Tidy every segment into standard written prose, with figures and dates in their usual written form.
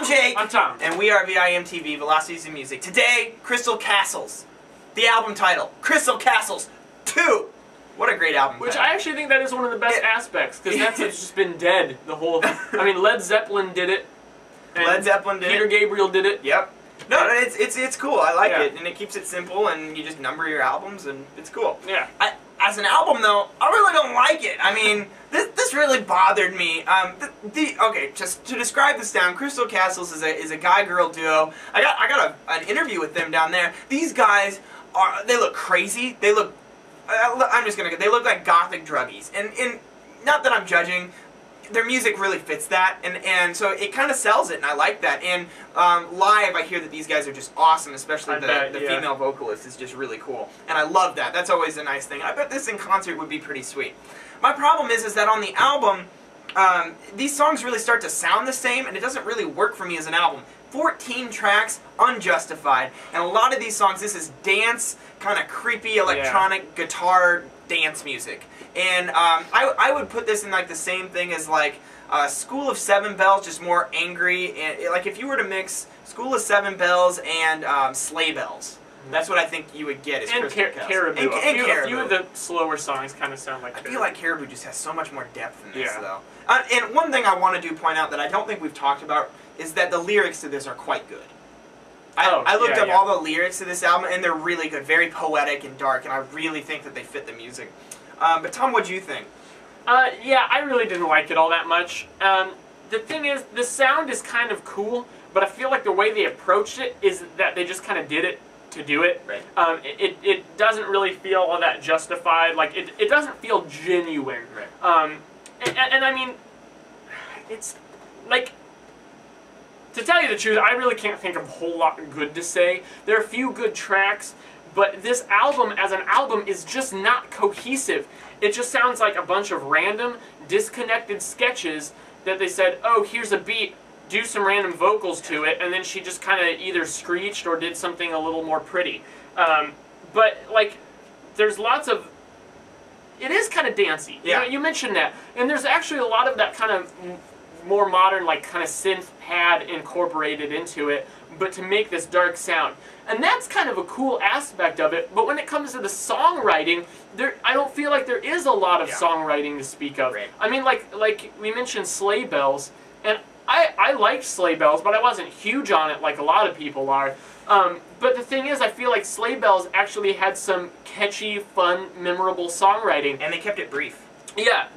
I'm Jake. I'm Tom. And we are VIMTV, Velocities in Music. Today, Crystal Castles. The album title, Crystal Castles 2. What a great album Which title. I actually think that is one of the best aspects, because that's just been dead the whole... I mean, Led Zeppelin did it. And Led Zeppelin did Peter it. Gabriel did it. Yep. No, it's cool. I like it, and it keeps it simple, and you just number your albums, and it's cool. Yeah. As an album, though, I really don't like it. I mean, this really bothered me. Okay, just to describe this down, Crystal Castles is a guy-girl duo. I got an interview with them down there. These guys they look crazy. They look they look like gothic druggies, and not that I'm judging. Their music really fits that, and so it kind of sells it, and I like that. And live, I hear that these guys are just awesome, especially the female vocalist is just really cool, and I love that. That's always a nice thing. I bet this in concert would be pretty sweet. My problem is that on the album, these songs really start to sound the same, and it doesn't really work for me as an album. 14 tracks, unjustified, and a lot of these songs, this is dance, kind of creepy electronic guitar dance music. And I would put this in like the same thing as like School of Seven Bells, just more angry. And like if you were to mix School of Seven Bells and Sleigh Bells, that's what I think you would get. Is and Caribou. And A few of the slower songs kind of sound like I feel like Caribou just has so much more depth in this, though. And one thing I want to point out that I don't think we've talked about is that the lyrics to this are quite good. I looked up all the lyrics to this album, and they're really good, very poetic and dark, and I really think that they fit the music. But Tom, what do you think? Yeah, I really didn't like it all that much. The thing is, the sound is kind of cool, but I feel like the way they approached it is that they just kind of did it to do it. Right. It doesn't really feel all that justified. Like, it doesn't feel genuine. Right. And I mean, it's like... To tell you the truth, I really can't think of a whole lot good to say. There are a few good tracks, but this album, as an album, is just not cohesive. It just sounds like a bunch of random, disconnected sketches that they said, oh, here's a beat, do some random vocals to it, and then she just kind of either screeched or did something a little more pretty. But, like, there's lots of... It is kind of dancey. Yeah. You mentioned that. And there's actually a lot of that kind of more modern, like, kind of synth pad incorporated into it, but to make this dark sound. And that's kind of a cool aspect of it, but when it comes to the songwriting, I don't feel like there is a lot of songwriting to speak of. Right. I mean, like we mentioned Sleigh Bells, and I liked Sleigh Bells, but I wasn't huge on it like a lot of people are. But the thing is, I feel like Sleigh Bells actually had some catchy, fun, memorable songwriting. And they kept it brief. Yeah,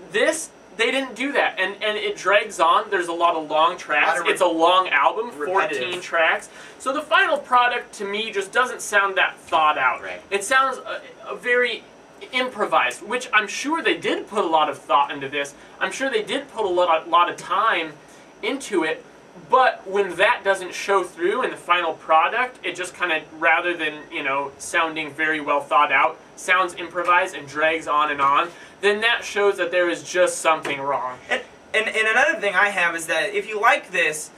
they didn't do that, and it drags on. There's a lot of long tracks. It's a long album, 14 tracks. So the final product, to me, just doesn't sound that thought out. Right. It sounds very improvised, which I'm sure they did put a lot of thought into this. I'm sure they did put a lot of time into it, but when that doesn't show through in the final product, it just kind of, rather than, you know, sounding very well thought out, sounds improvised and drags on, then that shows that there is just something wrong. And another thing I have is that if you like this,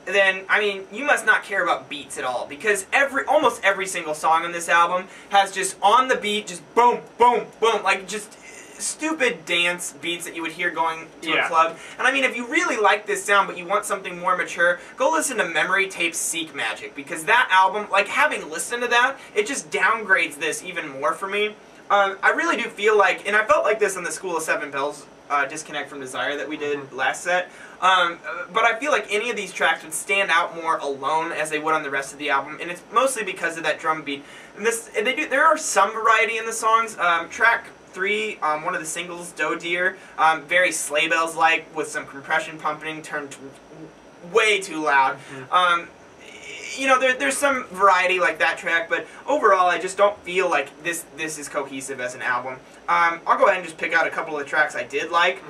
then, I mean, you must not care about beats at all, because almost every single song on this album has just on the beat, just boom, boom, boom, like just stupid dance beats that you would hear going to a club. And I mean, if you really like this sound but you want something more mature, go listen to Memory Tape's Seek Magic, because that album, like, having listened to that, it just downgrades this even more for me. I really do feel like, and I felt like this on the School of Seven Bells Disconnect from Desire that we did last set, but I feel like any of these tracks would stand out more alone as they would on the rest of the album, and it's mostly because of that drum beat. And there are some variety in the songs. Track 3, one of the singles, Doe Deer, very Sleigh Bells-like, with some compression pumping turned way too loud. You know, there's some variety like that track, but overall I just don't feel like this is cohesive as an album. I'll go ahead and just pick out a couple of the tracks I did like.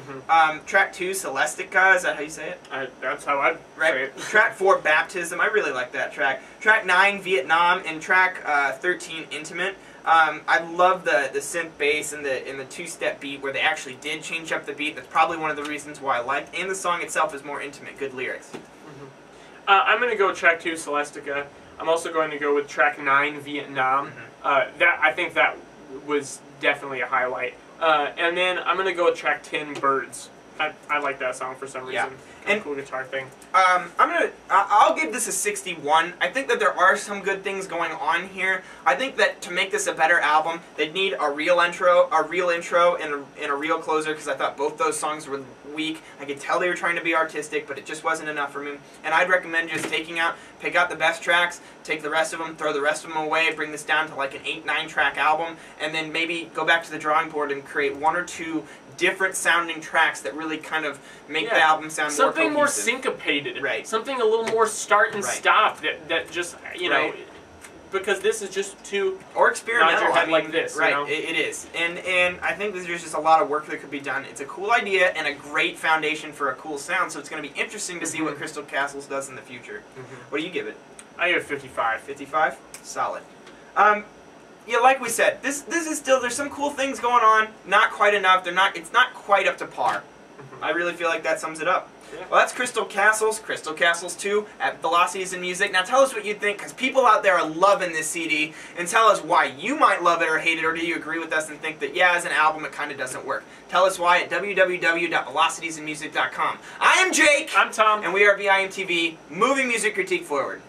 Track 2, Celestica, is that how you say it? That's how I'd say it. Track 4, Baptism, I really like that track. Track 9, Vietnam, and track 13, Intimate. I love the synth bass and the two-step beat where they actually did change up the beat. That's probably one of the reasons why I liked it. And the song itself is more intimate, good lyrics. I'm going to go with track 2, Celestica. I'm also going to go with track 9, Vietnam. I think that was definitely a highlight. And then I'm going to go with track 10, Birds. I like that song for some reason. Yeah. And cool guitar thing. I'll give this a 61. I think that there are some good things going on here. I think that to make this a better album, they'd need a real intro, and a real closer, because I thought both those songs were weak. I could tell they were trying to be artistic, but it just wasn't enough for me. And I'd recommend just pick out the best tracks, take the rest of them, throw the rest of them away, bring this down to like an 8-9 track album, and then maybe go back to the drawing board and create 1 or 2 different sounding tracks that really kind of make the album sound something more cohesive. More syncopated, right? Something a little more start and stop that just know, because this is just too or experimental. I mean, like this, right? You know? It is, and I think there's just a lot of work that could be done. It's a cool idea and a great foundation for a cool sound. So it's going to be interesting to see what Crystal Castles does in the future. What do you give it? I give it 55. 55, solid. Yeah, like we said, this is still, there's some cool things going on. Not quite enough. It's not quite up to par. I really feel like that sums it up. Yeah. Well, that's Crystal Castles 2 at Velocities in Music. Now tell us what you think, because people out there are loving this CD, and tell us why you might love it or hate it, or do you agree with us and think that, yeah, as an album it kind of doesn't work. Tell us why at www.velocitiesinmusic.com. I am Jake. I'm Tom. And we are VIMTV, moving music critique forward.